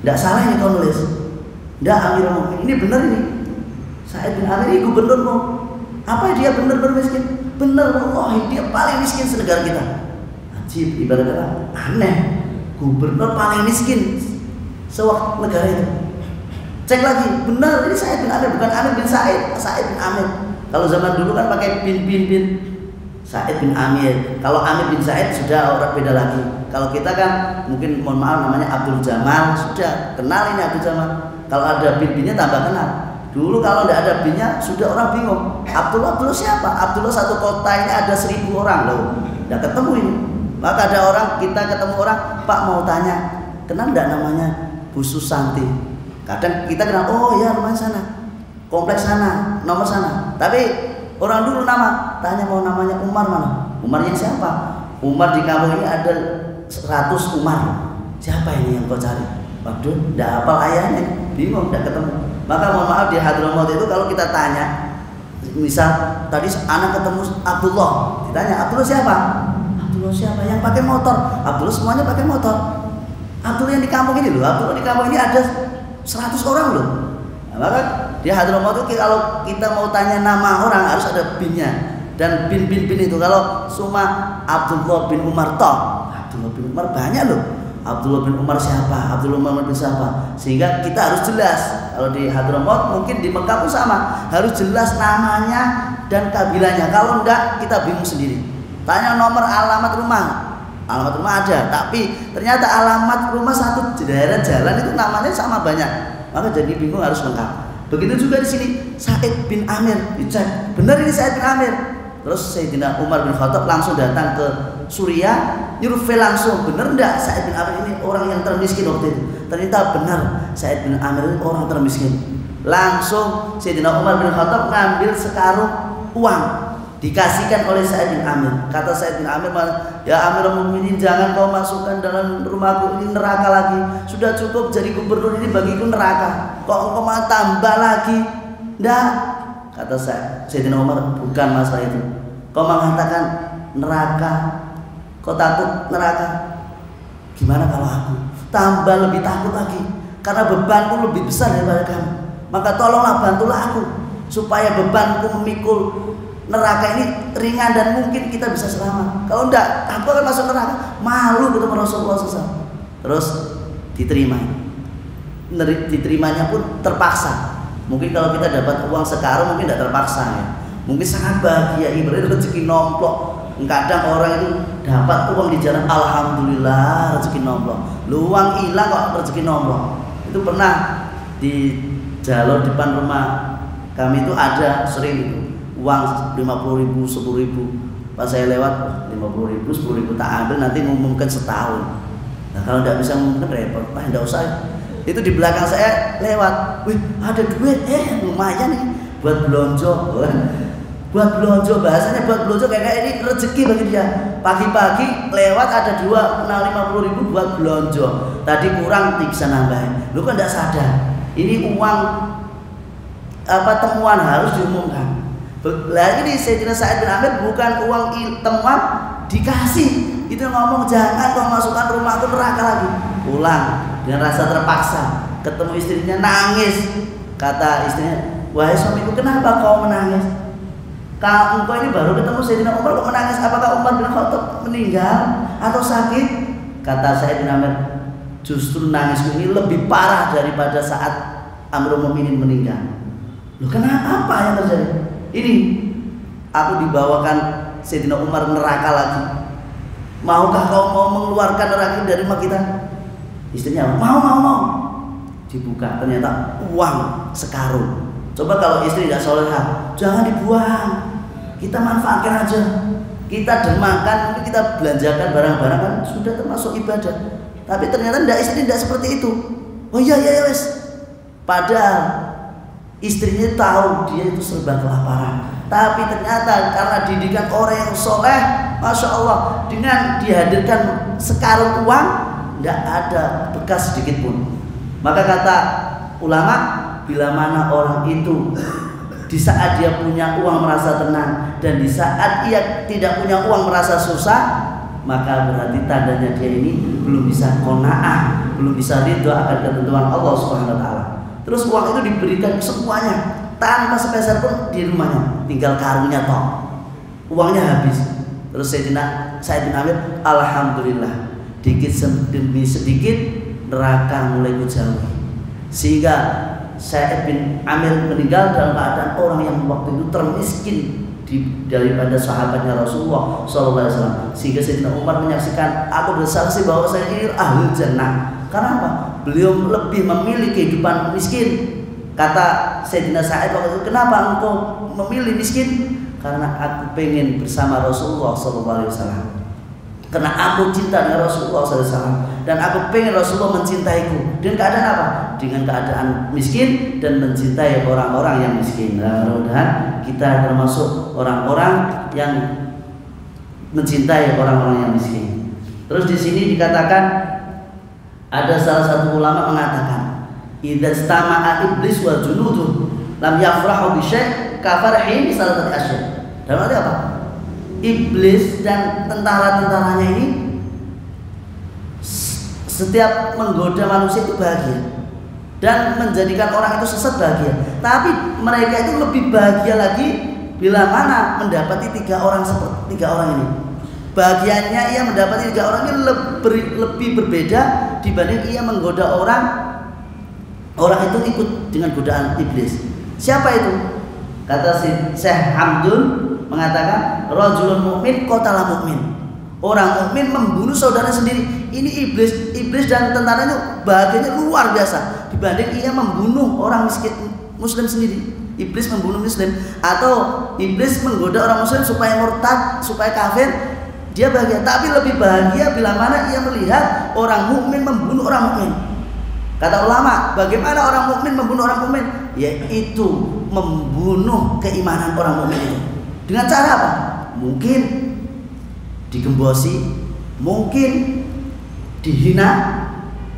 Tidak salah ini kau nulis. Tidak, Amirul Mukminin, ini benar ini. Sa'id bin Amir ini gubernurmu. Apa dia benar-benar miskin? Benar, wallahi dia paling miskin senegara kita. Ajib, ibarat kata aneh. Gubernur paling miskin sewaktu negara itu. Cek lagi, benar ini Sa'id bin Amir, bukan Amir bin Sa'id, Sa'id bin Amir. Kalau zaman dulu kan pakai bin. Sa'id bin Amir. Kalau Amir bin Sa'id sudah orang beda lagi. Kalau kita kan mungkin mohon maaf namanya Abdul Jamal, sudah kenal ini Abdul Jamal. Kalau ada bin-binnya tambah kenal. Dulu kalau tidak ada binnya sudah orang bingung. Abdullah siapa? Abdullah satu kota ini ada 1000 orang loh. Tidak ketemu ini. Maka ada orang, kita ketemu orang, Pak mau tanya, kenal tidak namanya Bu Susanti? Kadang kita kenal, oh ya rumah sana, kompleks sana, nomor sana. Tapi orang dulu nama, tanya mau namanya Umar mana? Umar yang siapa? Umar di kampung ini ada 100 Umar. Siapa ini yang kau cari? Waduh, tidak hafal ayahnya, bingung, tidak ketemu. Maka mohon maaf di Hadramaut itu kalau kita tanya, misal tadi anak ketemu Abdullah, ditanya Abdullah siapa? Abdullah siapa? Yang pakai motor. Abdullah semuanya pakai motor. Abdullah yang di kampung ini loh. Abdullah di kampung ini ada 100 orang loh. Nah, maka di Hadramaut itu kalau kita mau tanya nama orang harus ada binnya. Dan bin itu kalau cuma Abdullah bin Umar toh, Abdullah bin Umar banyak loh. Abdullah bin Umar siapa? Abdullah bin siapa? Sehingga kita harus jelas. Kalau di Hadramaut mungkin di Mekah pun sama, harus jelas namanya dan kabilahnya. Kalau enggak kita bingung sendiri. Tanya nomor alamat rumah. Alamat rumah ada, tapi ternyata alamat rumah satu daerah jalan itu namanya sama banyak. Maka jadi bingung, harus lengkap. Begitu juga di sini Sa'id bin Amir, dicek. Benar ini Sa'id bin Amir. Terus Sayyidina Umar bin Khattab langsung datang ke Suriah, nyurvei langsung, benar enggak Sa'id bin Amir ini orang yang termiskin waktu itu? Ternyata benar, Sa'id bin Amir ini orang termiskin. Langsung Sayyidina Umar bin Khattab ngambil sekarung uang dikasihkan oleh Sa'id bin Amir. Kata Sa'id bin Amir, ya Amirul Mukminin, jangan kau masukkan dalam rumahku ini neraka lagi. Sudah cukup jadi gubernur ini bagiku neraka. Kok engkau mau tambah lagi? Nggak. Kata Sayyidina Umar, bukan masalah itu. Kau mengatakan neraka, kau takut neraka. Gimana kalau aku tambah lebih takut lagi? Karena bebanku lebih besar daripada kamu. Maka tolonglah bantulah aku supaya bebanku memikul neraka ini ringan dan mungkin kita bisa selamat. Kalau enggak, aku akan masuk neraka. Malu ketemu Rasulullah SAW. Terus diterima. Diterimanya pun terpaksa. Mungkin kalau kita dapat uang sekarang mungkin tidak terpaksa ya. Mungkin sangat bahagia, ibaratnya rezeki nomplok. Kadang orang itu dapat uang di jalan, alhamdulillah rezeki nomplok. Lu uang hilang kok rezeki nomplok. Itu pernah di jalur depan rumah kami itu ada sering itu uang 50.000, 10.000. Pas saya lewat 50.000, 10.000 tak ambil, nanti ngumumkan setahun. Nah kalau tidak bisa ngumumkan repot, tidak usah. Itu di belakang saya lewat, wih ada duit, lumayan nih buat belonjo. Buat belonjo, bahasanya buat belonjo kayak ini rezeki bagi dia. Pagi-pagi lewat ada 50.000 buat belonjo. Tadi kurang bisa nambahin. Lu kan tidak sadar. Ini uang temuan harus diumumkan. Lah ini Sayyidina Sa'id bin Amir bukan uang temuan dikasih. Itu ngomong jangan kau masukkan rumahku neraka lagi. Pulang dengan rasa terpaksa. Ketemu istrinya nangis. Kata istrinya, wahai suamiku, kenapa kau menangis? Kalau engkau ini baru ketemu Sayyidina Umar kok menangis? Apakah Umar bin Khattab meninggal atau sakit? Kata Sa'id bin Amir, justru nangisku ini lebih parah daripada saat Amirul Mukminin meninggal. Loh kenapa? Apa yang terjadi? Ini aku dibawakan Sayyidina Umar neraka lagi. Maukah kau mau mengeluarkan neraka dari rumah kita? Istrinya mau. Dibuka, ternyata uang sekarung. Coba kalau istri tidak soleha, jangan dibuang. Kita manfaatkan aja. Kita dermakan, mungkin kita belanjakan barang-barang kan sudah termasuk ibadah. Tapi ternyata istri tidak seperti itu. Oh iya wes. Padahal istrinya tahu dia itu serba kelaparan. Tapi ternyata karena didikan orang yang soleh, masya Allah, dengan dihadirkan sekarung uang, tidak ada bekas sedikit pun. Maka kata ulama, bila mana orang itu di saat dia punya uang merasa tenang dan di saat ia tidak punya uang merasa susah, maka berarti tandanya dia ini belum bisa qanaah, belum bisa ridho akan ketentuan Allah Subhanahu wa taala. Terus uang itu diberikan semuanya tanpa sepeser pun di rumahnya, tinggal karungnya toh. Uangnya habis. Terus Sa'id bin Amir, alhamdulillah, dikit demi sedikit neraka mulai kujauhi. Sehingga Sa'id bin Amir meninggal dalam keadaan orang yang waktu itu termiskin daripada sahabatnya Rasulullah SAW. Sehingga Sayyidina Umar menyaksikan, aku bersaksi bahwa saya ini ahli jannah. Karena apa? Beliau lebih memilih kehidupan miskin. Kata Sayyidina Sa'id waktu itu, kenapa engkau memilih miskin? Karena aku pengen bersama Rasulullah SAW. Karena aku cinta dengan Rasulullah SAW dan aku pengen Rasulullah mencintaiku. Dengan keadaan apa? Dengan keadaan miskin dan mencintai orang-orang yang miskin. Nah, mudah-mudahan kita termasuk orang-orang yang mencintai orang-orang yang miskin. Terus di sini dikatakan, ada salah satu ulama mengatakan, idza istama'a iblis wa junuduh lam yafrahu bi syai' kafarhi bi salatati asyhur. Dalam arti apa? Iblis dan tentara-tentaranya ini setiap menggoda manusia itu bahagia dan menjadikan orang itu sesat bahagia. Tapi mereka itu lebih bahagia lagi bila mana mendapati tiga orang ini. Bahagianya ia mendapati tiga orang ini lebih berbeda dibanding ia menggoda orang itu ikut dengan godaan iblis. Siapa itu? Kata Syekh Hamdun mengatakan, rajulun mukmin qatala mukmin. Orang mukmin membunuh saudara sendiri. Ini iblis dan tentaranya bahagianya luar biasa dibanding ia membunuh orang miskin muslim sendiri. Iblis membunuh muslim atau iblis menggoda orang muslim supaya murtad, supaya kafir, dia bahagia. Tapi lebih bahagia bila mana ia melihat orang mukmin membunuh orang mukmin. Kata ulama, bagaimana orang mukmin membunuh orang mukmin? Yaitu membunuh keimanan orang mukmin itu Dengan cara apa? Mungkin digembosi, mungkin dihina.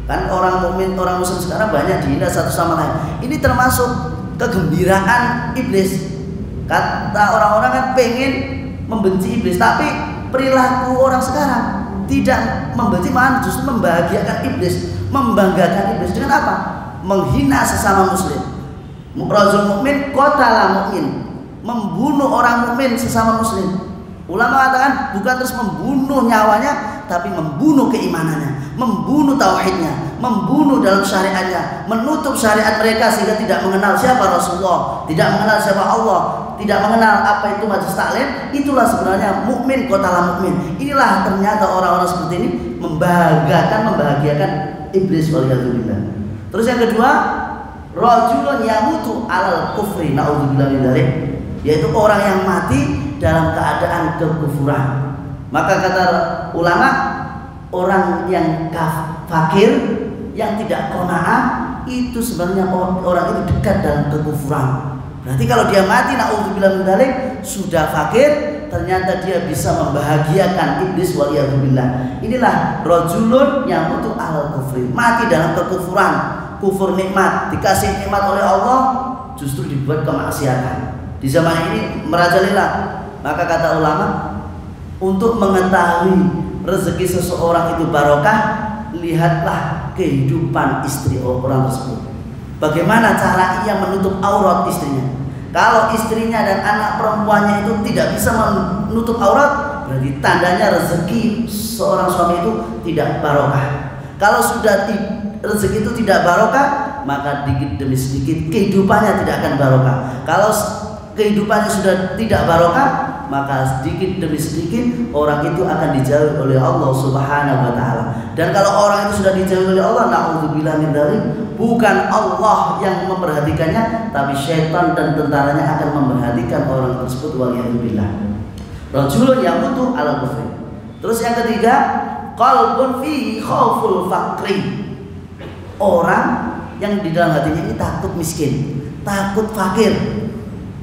Kan orang mukmin, orang muslim sekarang banyak dihina satu sama lain. Ini termasuk kegembiraan iblis. Kata orang-orang kan pengen membenci iblis, tapi perilaku orang sekarang tidak membenci, malah justru membahagiakan iblis, membanggakan iblis. Dengan apa? Menghina sesama muslim. Rajul mukmin qatala mukmin, membunuh orang mukmin sesama muslim. Ulama mengatakan bukan terus membunuh nyawanya, tapi membunuh keimanannya, membunuh tauhidnya, membunuh dalam syariatnya, menutup syariat mereka sehingga tidak mengenal siapa Rasulullah, tidak mengenal siapa Allah, tidak mengenal apa itu majelis taklim. Itulah sebenarnya mukmin qatala mukmin. Inilah ternyata orang-orang seperti ini membahagiakan iblis waliyadzubillah. Terus yang kedua, rajulun yamutu alal kufri, naudzubillah min dzalik, yaitu orang yang mati dalam keadaan kekufuran. Maka kata ulama, orang yang fakir, yang tidak qanaah, itu sebenarnya orang itu dekat dalam kekufuran. Berarti kalau dia mati, naudzubillah min dzalik, sudah fakir, ternyata dia bisa membahagiakan iblis waliyadzubillah. Inilah rajulun yamutu alal kufri, mati dalam kekufuran, kufur nikmat, dikasih nikmat oleh Allah justru dibuat kemaksiatan. Di zaman ini merajalela. Maka kata ulama, untuk mengetahui rezeki seseorang itu barokah, lihatlah kehidupan istri orang tersebut. Bagaimana cara ia menutup aurat istrinya. Kalau istrinya dan anak perempuannya itu tidak bisa menutup aurat, berarti tandanya rezeki seorang suami itu tidak barokah. Kalau sudah rezeki itu tidak barokah, maka dikit demi sedikit kehidupannya tidak akan barokah. Kalau kehidupannya sudah tidak barokah, maka sedikit demi sedikit orang itu akan dijauhi oleh Allah Subhanahu wa taala. Dan kalau orang itu sudah dijauhi oleh Allah, naudzubillah min dzalik, bukan Allah yang memperhatikannya, tapi syaitan dan tentaranya akan memperhatikan orang tersebut waliyadzubillah. Rajulun yamutu ala kufri. Terus yang ketiga, qalbun fi khauful faqri. Orang yang di dalam hatinya ini takut miskin, takut fakir.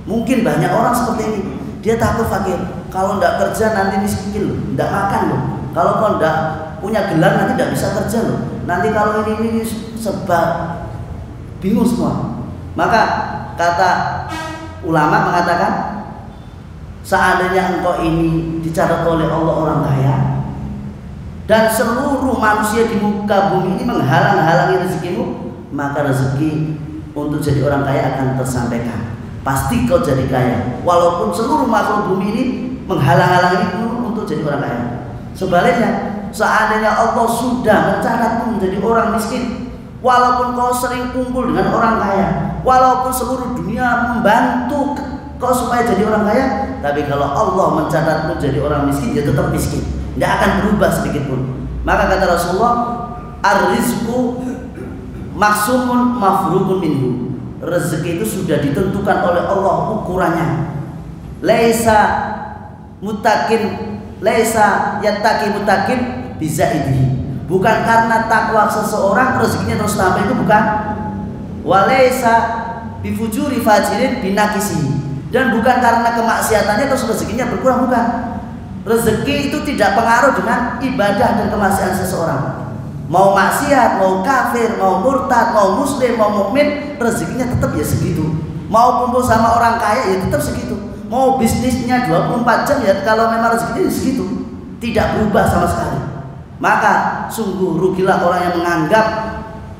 Mungkin banyak orang seperti ini. Dia takut fakir. Kalau tidak kerja nanti miskin loh, tidak makan loh. Kalau kau tidak punya gelar nanti tidak bisa kerja loh. Nanti kalau ini sebab bingung semua. Maka kata ulama mengatakan, seandainya engkau ini dicatat oleh Allah orang kaya, dan seluruh manusia di muka bumi ini menghalang-halangi rezekimu, maka rezeki untuk jadi orang kaya akan tersampaikan. Pasti kau jadi kaya, walaupun seluruh makhluk bumi ini menghalang-halangimu untuk jadi orang kaya. Sebaliknya, seandainya Allah sudah mencatatmu menjadi orang miskin, walaupun kau sering kumpul dengan orang kaya, walaupun seluruh dunia membantu kau supaya jadi orang kaya, tapi kalau Allah mencatatmu jadi orang miskin, dia tetap miskin, tidak akan berubah sedikit pun. Maka kata Rasulullah, ar-rizqu maksumun mafruqun minhu. Rezeki itu sudah ditentukan oleh Allah ukurannya. Laisa yattaqi mutakin bizaidihi. Bukan karena takwa seseorang rezekinya terus tambah, itu bukan. Walaisa bifujuri fajirin binakisi. Dan bukan karena kemaksiatannya terus rezekinya berkurang, bukan. Rezeki itu tidak pengaruh dengan ibadah dan kemaksiatan seseorang. Mau maksiat, mau kafir, mau murtad, mau muslim, mau mukmin, rezekinya tetap ya segitu. Mau kumpul sama orang kaya ya tetap segitu. Mau bisnisnya 24 jam ya kalau memang rezekinya ya segitu. Tidak berubah sama sekali. Maka sungguh rugilah orang yang menganggap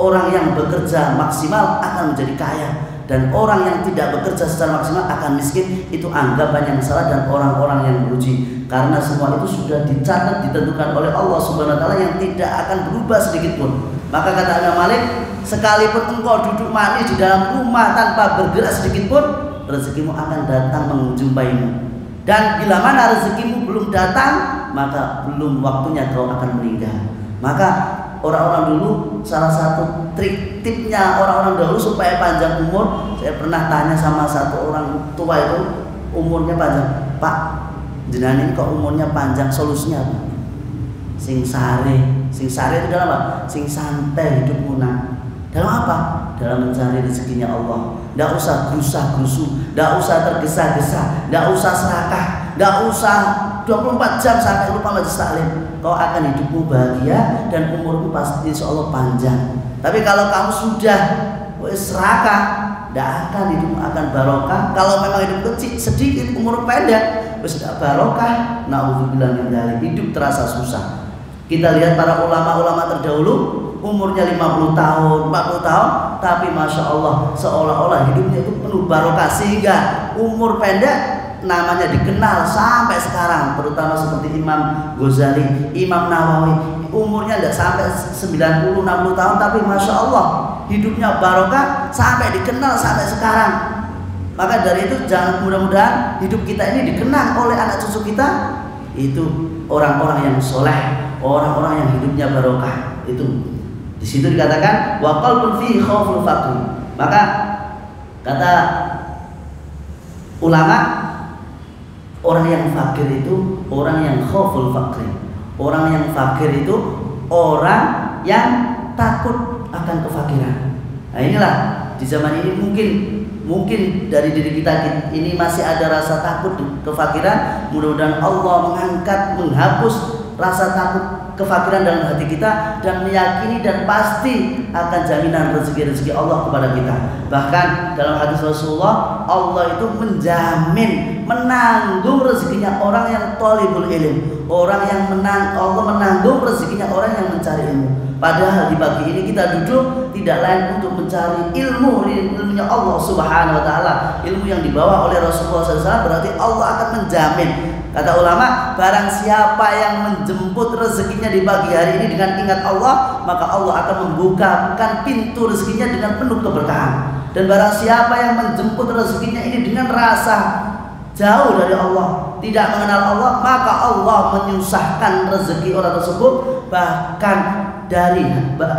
orang yang bekerja maksimal akan menjadi kaya, dan orang yang tidak bekerja secara maksimal akan miskin. Itu anggapan yang salah dan orang-orang yang merugi. Karena semua itu sudah dicatat, ditentukan oleh Allah Subhanahu wa taala yang tidak akan berubah sedikit pun. Maka kata Imam Malik, sekalipun engkau duduk manis di dalam rumah tanpa bergerak sedikit pun, rezekimu akan datang menjumpaimu. Dan bila mana rezekimu belum datang, maka belum waktunya kau akan meninggal. Maka orang-orang dulu, salah satu tipnya orang-orang dahulu supaya panjang umur, saya pernah tanya sama satu orang tua itu, umurnya panjang, Pak, jenengan ini kok umurnya panjang, solusinya apa? Sing sare itu dalam apa? Sing santai hidupmu nak. Dalam apa? Dalam mencari rezekinya Allah. Tidak usah gerusah-gerusu, tidak usah tergesa-gesa, tidak usah serakah, tidak usah 24 jam sampai lupa majelis taklim. Kau akan hidupmu bahagia dan umurmu pasti insya Allah panjang. Tapi kalau kamu sudah serakah, tidak akan hidupmu akan barokah. Kalau memang hidup kecil sedikit, umur pendek, tidak barokah. Naudzubillah min dzalik, hidup terasa susah. Kita lihat para ulama-ulama terdahulu, umurnya 50 tahun, 40 tahun, tapi Masya Allah seolah-olah hidupnya itu penuh barokah, sehingga umur pendek namanya dikenal sampai sekarang. Terutama seperti Imam Ghazali, Imam Nawawi, umurnya tidak sampai 90-60 tahun, tapi Masya Allah hidupnya barokah sampai dikenal sampai sekarang. Maka dari itu jangan, mudah-mudahan hidup kita ini dikenang oleh anak cucu kita. Itu orang-orang yang soleh, orang-orang yang hidupnya barokah. Itu di situ dikatakan wa qalbun fi khauful faqr. Maka kata ulama, orang yang fakir itu orang yang khauful faqr. Orang yang fakir itu orang yang takut akan kefakiran. Nah inilah di zaman ini mungkin dari diri kita ini masih ada rasa takut kefakiran. Mudah-mudahan Allah menghapus rasa takut kefakiran dalam hati kita dan meyakini dan pasti akan jaminan rezeki Allah kepada kita. Bahkan dalam hadis Rasulullah, Allah itu menjamin, menanggung rezekinya orang yang thalibul ilm, orang yang Allah menanggung rezekinya orang yang mencari ilmu. Padahal di pagi ini kita duduk tidak lain untuk mencari ilmunya Allah Subhanahu wa taala, ilmu yang dibawa oleh Rasulullah SAW. Berarti Allah akan menjamin. Kata ulama, barang siapa yang menjemput rezekinya di pagi hari ini dengan ingat Allah, maka Allah akan membukakan pintu rezekinya dengan penuh keberkahan. Dan barang siapa yang menjemput rezekinya ini dengan rasa jauh dari Allah, tidak mengenal Allah, maka Allah menyusahkan rezeki orang tersebut. Bahkan dari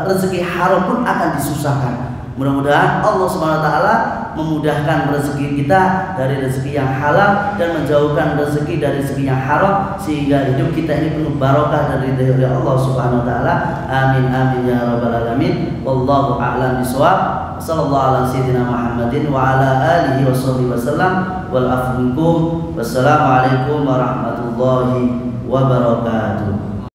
rezeki haram pun akan disusahkan. Mudah-mudahan Allah Subhanahu wa taala memudahkan rezeki kita dari rezeki yang halal dan menjauhkan rezeki dari rezeki yang haram, sehingga hidup kita ini penuh barokah dari Allah Subhanahu wa taala. Amin amin ya rabbal alamin. Wallahu a'lam bishawab. Sallallahu ala sayyidina Muhammadin wa ala alihi washabbihi wasallam. Wal afwikum. Wassalamualaikum warahmatullahi wabarakatuh.